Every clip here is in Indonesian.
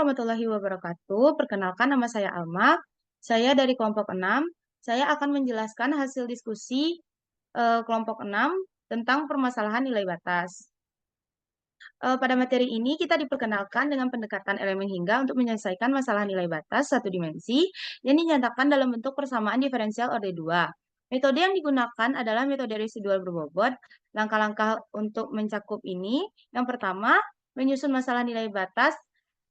Warahmatullahi wabarakatuh. Perkenalkan, nama saya Alma. Saya dari kelompok 6. Saya akan menjelaskan hasil diskusi kelompok 6 tentang permasalahan nilai batas. Pada materi ini kita diperkenalkan dengan pendekatan elemen hingga untuk menyelesaikan masalah nilai batas satu dimensi yang dinyatakan dalam bentuk persamaan diferensial orde 2. Metode yang digunakan adalah metode residual berbobot. Langkah-langkah untuk mencakup ini, yang pertama, menyusun masalah nilai batas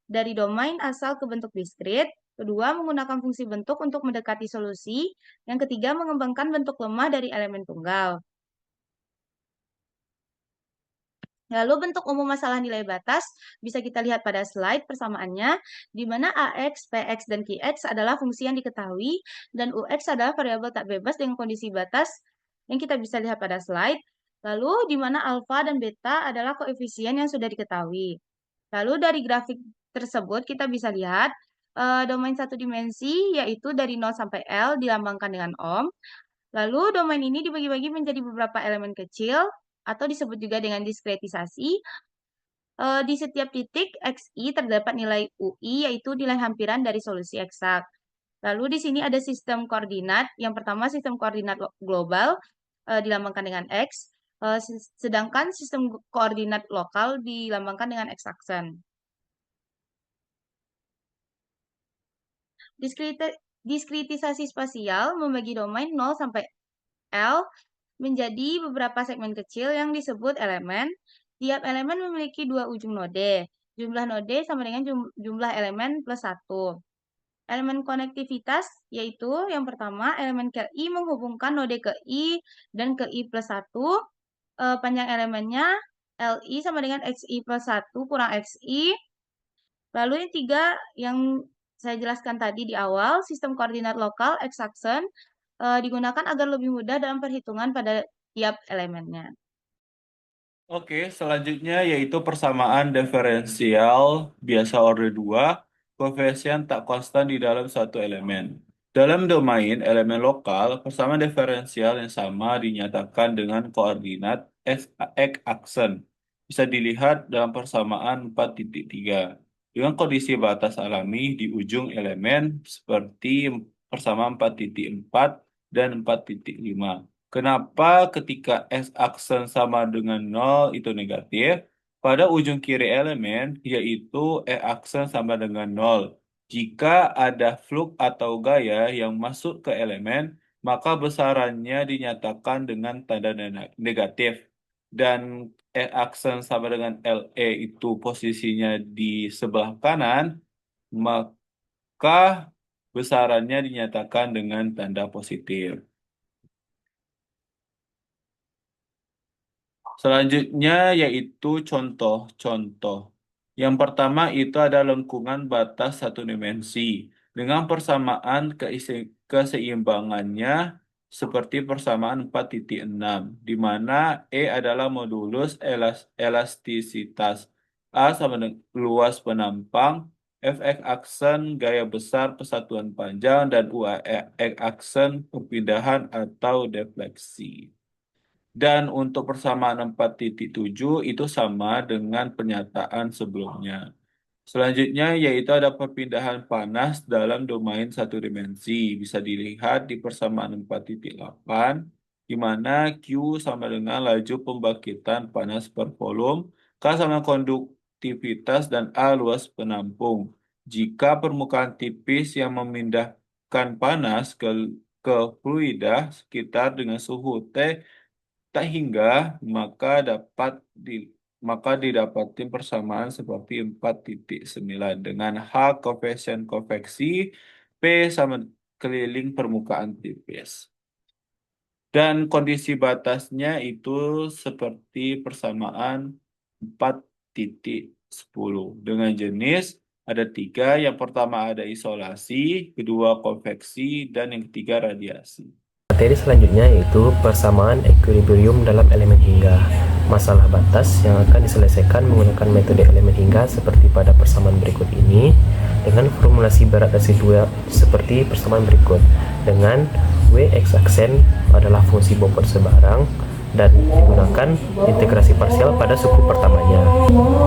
dari domain asal ke bentuk diskrit. Kedua, menggunakan fungsi bentuk untuk mendekati solusi. Yang ketiga, mengembangkan bentuk lemah dari elemen tunggal. Lalu bentuk umum masalah nilai batas bisa kita lihat pada slide persamaannya, di mana AX, PX, dan QX adalah fungsi yang diketahui, dan UX adalah variabel tak bebas dengan kondisi batas yang kita bisa lihat pada slide. Lalu di mana alfa dan beta adalah koefisien yang sudah diketahui. Lalu dari grafik tersebut kita bisa lihat domain satu dimensi yaitu dari 0 sampai L dilambangkan dengan ohm. Lalu domain ini dibagi-bagi menjadi beberapa elemen kecil atau disebut juga dengan diskretisasi. Di setiap titik XI terdapat nilai UI yaitu nilai hampiran dari solusi eksak. Lalu di sini ada sistem koordinat. Yang pertama sistem koordinat global dilambangkan dengan X. Sedangkan sistem koordinat lokal dilambangkan dengan X-aksen. Diskritisasi spasial membagi domain 0 sampai L menjadi beberapa segmen kecil yang disebut elemen. Tiap elemen memiliki dua ujung node. Jumlah node sama dengan jumlah elemen plus 1. Elemen konektivitas yaitu yang pertama elemen ke I menghubungkan node ke I dan ke I plus 1. Panjang elemennya LI sama dengan XI plus 1 kurang XI. Lalu yang tiga yang saya jelaskan tadi di awal, sistem koordinat lokal X-aksen digunakan agar lebih mudah dalam perhitungan pada tiap elemennya. Oke, selanjutnya yaitu persamaan diferensial biasa orde 2, koefisien tak konstan di dalam suatu elemen. Dalam domain elemen lokal, persamaan diferensial yang sama dinyatakan dengan koordinat x-aksen. Bisa dilihat dalam persamaan 4.3. Dengan kondisi batas alami di ujung elemen seperti persamaan 4.4 dan 4.5. Kenapa ketika x-aksen sama dengan 0 itu negatif? Pada ujung kiri elemen, yaitu x-aksen sama dengan 0. Jika ada flux atau gaya yang masuk ke elemen, maka besarannya dinyatakan dengan tanda negatif. Dan x-aksen sama dengan LE itu posisinya di sebelah kanan, maka besarannya dinyatakan dengan tanda positif. Selanjutnya yaitu contoh-contoh. Yang pertama itu ada lengkungan batas satu dimensi dengan persamaan keseimbangannya seperti persamaan 4.6, di mana E adalah modulus elastisitas A sama dengan luas penampang, Fx aksen gaya besar persatuan panjang, dan UX aksen perpindahan atau defleksi. Dan untuk persamaan 4.7 itu sama dengan pernyataan sebelumnya. Selanjutnya yaitu ada perpindahan panas dalam domain satu dimensi. Bisa dilihat di persamaan 4.8, di mana Q sama dengan laju pembangkitan panas per volume, K sama konduktivitas, dan A luas penampung. Jika permukaan tipis yang memindahkan panas ke fluida sekitar dengan suhu T tak hingga, maka didapati persamaan seperti 4.9 dengan H koefisien konveksi, P sama keliling permukaan tipis. Dan kondisi batasnya itu seperti persamaan 4.10 dengan jenis ada 3. Yang pertama ada isolasi, kedua konveksi, dan yang ketiga radiasi. Materi selanjutnya yaitu persamaan equilibrium dalam elemen hingga. Masalah batas yang akan diselesaikan menggunakan metode elemen hingga seperti pada persamaan berikut ini dengan formulasi berat residual seperti persamaan berikut. Dengan W x aksen adalah fungsi bobot sebarang, dan digunakan integrasi parsial pada suku pertamanya,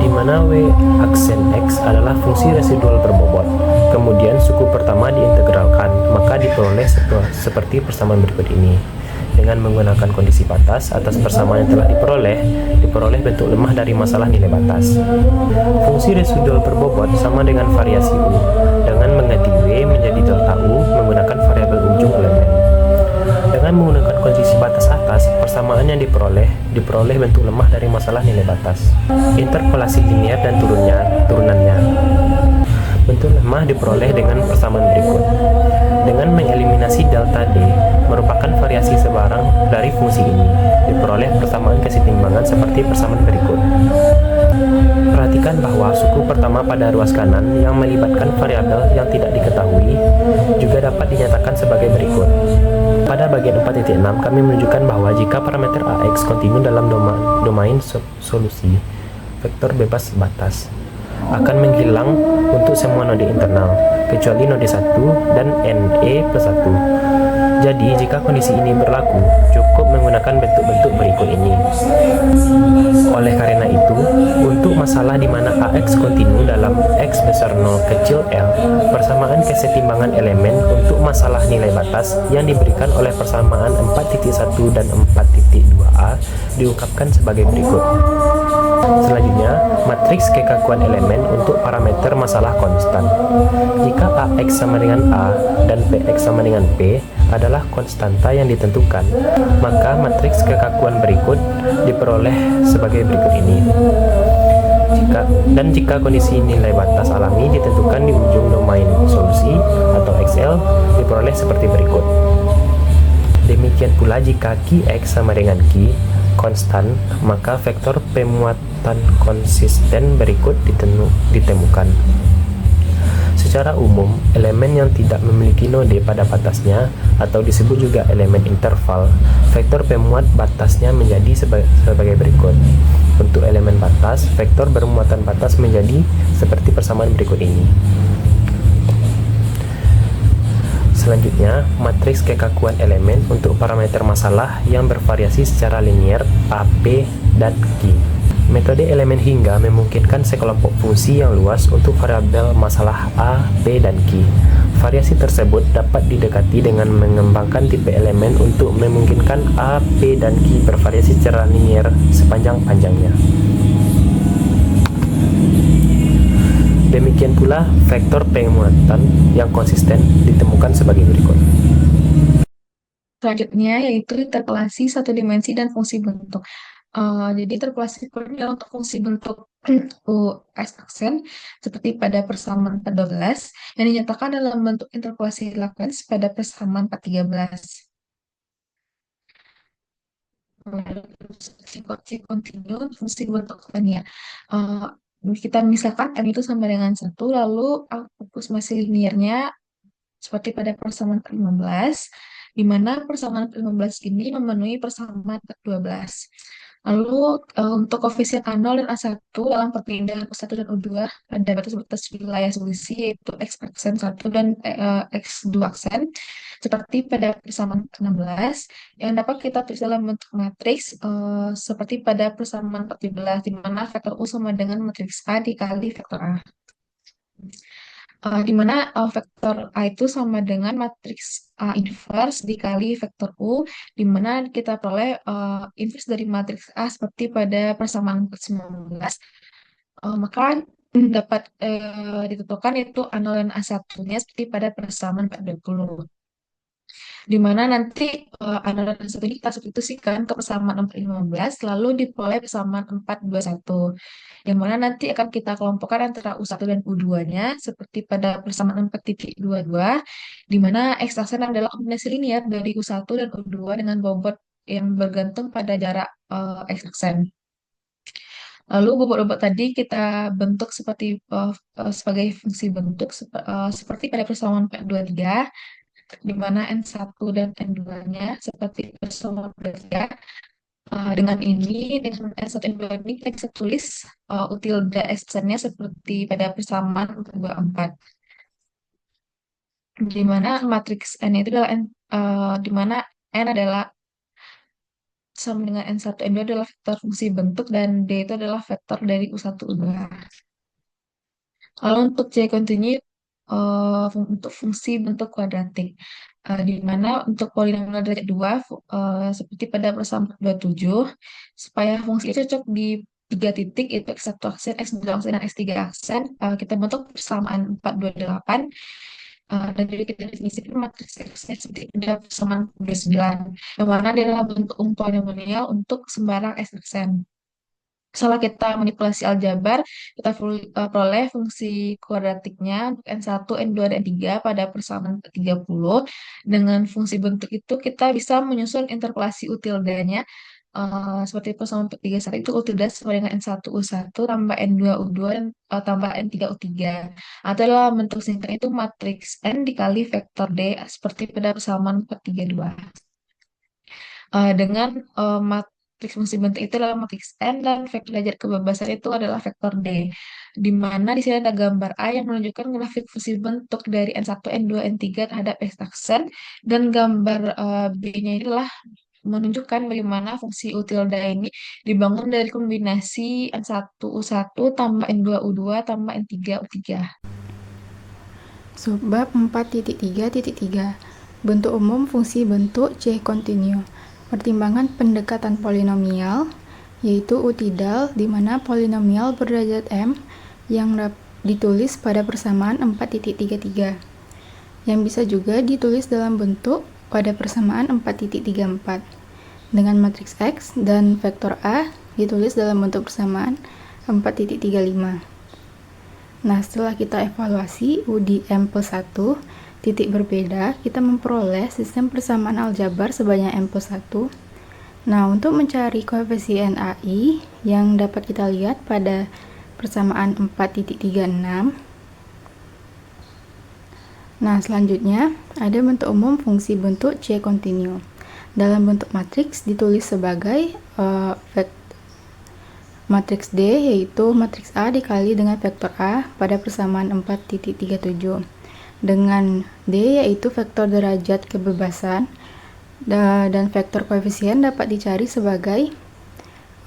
di mana W aksen X adalah fungsi residual berbobot. Kemudian suku pertama diintegralkan, maka diperoleh seperti persamaan berikut ini. Dengan menggunakan kondisi batas atas persamaan yang telah diperoleh bentuk lemah dari masalah nilai batas. Fungsi residual berbobot sama dengan variasi U, dengan mengganti W menjadi delta U menggunakan variabel ujung elemen. Dengan menggunakan kondisi batas atas, persamaan yang diperoleh bentuk lemah dari masalah nilai batas. Interpolasi linear dan turunannya. Bentuk lemah diperoleh dengan persamaan berikut. Dengan mengeliminasi delta D merupakan variasi sebarang dari fungsi ini, diperoleh persamaan kesetimbangan seperti persamaan berikut. Perhatikan bahwa suku pertama pada ruas kanan yang melibatkan variabel yang tidak diketahui juga dapat dinyatakan sebagai berikut. Pada bagian 4.6 kami menunjukkan bahwa jika parameter AX kontinu dalam domain solusi, vektor bebas batas akan menghilang untuk semua node internal, kecuali node 1 dan NE plus 1. Jadi, jika kondisi ini berlaku, cukup menggunakan bentuk-bentuk berikut ini. Oleh karena itu, untuk masalah di mana AX kontinu dalam X besar 0 kecil L, persamaan kesetimbangan elemen untuk masalah nilai batas yang diberikan oleh persamaan 4.1 dan 4.2a diungkapkan sebagai berikut. Selanjutnya, matriks kekakuan elemen untuk parameter masalah konstan. Jika AX sama dengan A dan PX sama dengan P adalah konstanta yang ditentukan, maka matriks kekakuan berikut diperoleh sebagai berikut ini. Jika kondisi nilai batas alami ditentukan di ujung domain solusi atau XL, diperoleh seperti berikut. Demikian pula jika Qx sama dengan Q konstan, maka vektor pemuatan konsisten berikut ditemukan. Secara umum, elemen yang tidak memiliki node pada batasnya atau disebut juga elemen interval, vektor pemuat batasnya menjadi sebagai berikut. Untuk elemen batas, vektor bermuatan batas menjadi seperti persamaan berikut ini. Selanjutnya, matriks kekakuan elemen untuk parameter masalah yang bervariasi secara linear A, P, dan Q. Metode elemen hingga memungkinkan sekelompok fungsi yang luas untuk variabel masalah A, P, dan Q. Variasi tersebut dapat didekati dengan mengembangkan tipe elemen untuk memungkinkan A, P, dan Q bervariasi secara linear sepanjang-panjangnya. Demikian pula, vektor pemuatan yang konsisten ditemukan sebagai berikut. Selanjutnya yaitu interpolasi satu dimensi dan fungsi bentuk. Jadi interpolasi adalah untuk fungsi bentuk US aksen seperti pada persamaan 412 yang dinyatakan dalam bentuk interpolasi Lagrange pada persamaan 413. Si kontinu fungsi bentuk ya. Kita misalkan M itu sama dengan 1, lalu aproximasi linearnya seperti pada persamaan 15, di mana persamaan 15 ini memenuhi persamaan 12. Lalu untuk koefisien A0 dan A1 dalam perpindahan U1 dan U2 pada batas-batas wilayah solusi yaitu X aksen 1 dan X2 aksen seperti pada persamaan 16 yang dapat kita tulis dalam bentuk matriks seperti pada persamaan 14 di mana vektor U sama dengan matriks A dikali vektor A. Di mana vektor A itu sama dengan matriks A inverse dikali vektor U, di mana kita peroleh inverse dari matriks A seperti pada persamaan 19. Maka dapat ditentukan itu A0 dan A1-nya seperti pada persamaan 420. Di mana nanti A0 dan A1 ini kita substitusikan ke persamaan 415, lalu diperoleh persamaan 421. Yang mana nanti akan kita kelompokkan antara U1 dan U2-nya seperti pada persamaan 4.22, di mana X aksen adalah kombinasi linear dari U1 dan U2 dengan bobot yang bergantung pada jarak X aksen. Lalu bobot-bobot tadi kita bentuk sebagai fungsi bentuk seperti pada persamaan 423, di mana N1 dan N2-nya seperti persamaan 423. Dengan N1 dan N2 ini kita bisa tulis U tilde S-nya seperti pada persamaan 424. Di mana matriks N itu adalah di mana N adalah sama dengan N1, N2 adalah vektor fungsi bentuk, dan D itu adalah vektor dari U1, U2. Kalau untuk C continue, untuk fungsi bentuk kuadratik, di mana untuk polinomial derajat 2, seperti pada persamaan 27, supaya fungsi itu cocok di 3 titik, itu X1 aksen, X2 aksen, dan X3 aksen, kita bentuk persamaan 4, 2, 8, dan jadi kita definisikan matriks X-nya seperti pada persamaan 29, yang mana dia adalah bentuk polinomial untuk sembarang X aksen. Setelah kita manipulasi aljabar, kita peroleh fungsi kuadratiknya untuk N1, N2, dan N3 pada persamaan ke-30. Dengan fungsi bentuk itu, kita bisa menyusun interpolasi U tildanya, seperti persamaan ke-31 itu U tilde sama dengan N1, U1, tambah N2, U2, dan tambah N3, U3. Atau dalam bentuk singkatnya itu matriks N dikali vektor D, seperti pada persamaan ke-32. Dengan matriks fungsi bentuk itu adalah matriks N, dan vektor derajat kebebasan itu adalah vektor D. Di mana di sini ada gambar A yang menunjukkan grafik fungsi bentuk dari N1, N2, N3 terhadap X aksen, dan gambar B-nya ini adalah menunjukkan bagaimana fungsi U tilde ini dibangun dari kombinasi N1, U1 tambah N2, U2 tambah N3, U3. Subbab 4.3.3 Bentuk umum fungsi bentuk C continue. Pertimbangan pendekatan polinomial, yaitu utidal, di mana polinomial berderajat M yang ditulis pada persamaan 4.33, yang bisa juga ditulis dalam bentuk pada persamaan 4.34, dengan matriks X dan vektor A ditulis dalam bentuk persamaan 4.35. Nah, setelah kita evaluasi U di M plus 1, titik berbeda, kita memperoleh sistem persamaan aljabar sebanyak M plus 1. Nah, untuk mencari koefisien AI yang dapat kita lihat pada persamaan 4.36. Nah, selanjutnya ada bentuk umum fungsi bentuk C continue. Dalam bentuk matriks ditulis sebagai matriks D, yaitu matriks A dikali dengan vektor A pada persamaan 4.37. Dengan D yaitu vektor derajat kebebasan, dan vektor koefisien dapat dicari sebagai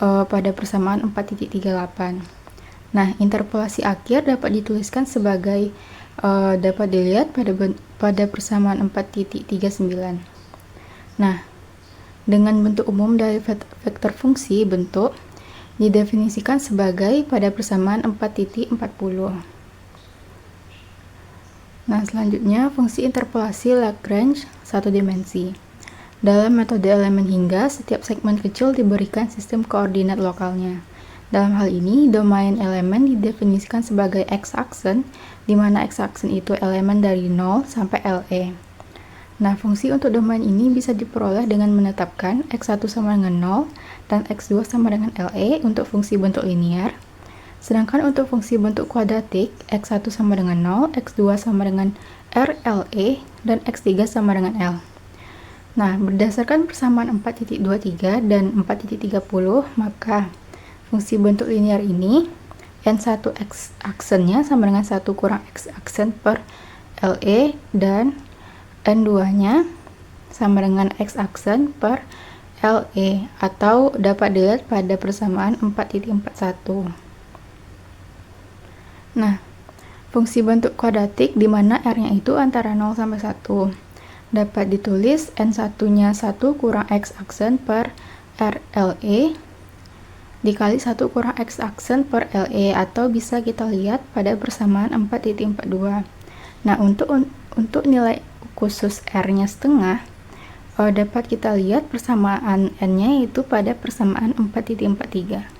pada persamaan 4.38. Nah, interpolasi akhir dapat dituliskan sebagai dapat dilihat pada persamaan 4.39. Nah, dengan bentuk umum dari vektor fungsi bentuk didefinisikan sebagai pada persamaan 4.40. Nah, selanjutnya fungsi interpolasi Lagrange satu dimensi. Dalam metode elemen hingga, setiap segmen kecil diberikan sistem koordinat lokalnya. Dalam hal ini, domain elemen didefinisikan sebagai X-aksen, di mana X-aksen itu elemen dari 0 sampai LE. Nah, fungsi untuk domain ini bisa diperoleh dengan menetapkan X1 sama dengan 0 dan X2 sama dengan LE untuk fungsi bentuk linear. Sedangkan untuk fungsi bentuk kuadratik, X1 sama dengan 0, X2 sama dengan RLE, dan X3 sama dengan L. Nah, berdasarkan persamaan 4.23 dan 4.30, maka fungsi bentuk linear ini, N1 X aksennya sama dengan 1 kurang X aksen per LE, dan N2-nya sama dengan X aksen per LE, atau dapat dilihat pada persamaan 4.41. Nah, fungsi bentuk kuadratik di mana R-nya itu antara 0 sampai 1 dapat ditulis N1-nya 1 kurang X aksen per RLE dikali 1 kurang X aksen per LE, atau bisa kita lihat pada persamaan 4.42. Nah, untuk nilai khusus R-nya setengah, dapat kita lihat persamaan N-nya itu pada persamaan 4.43.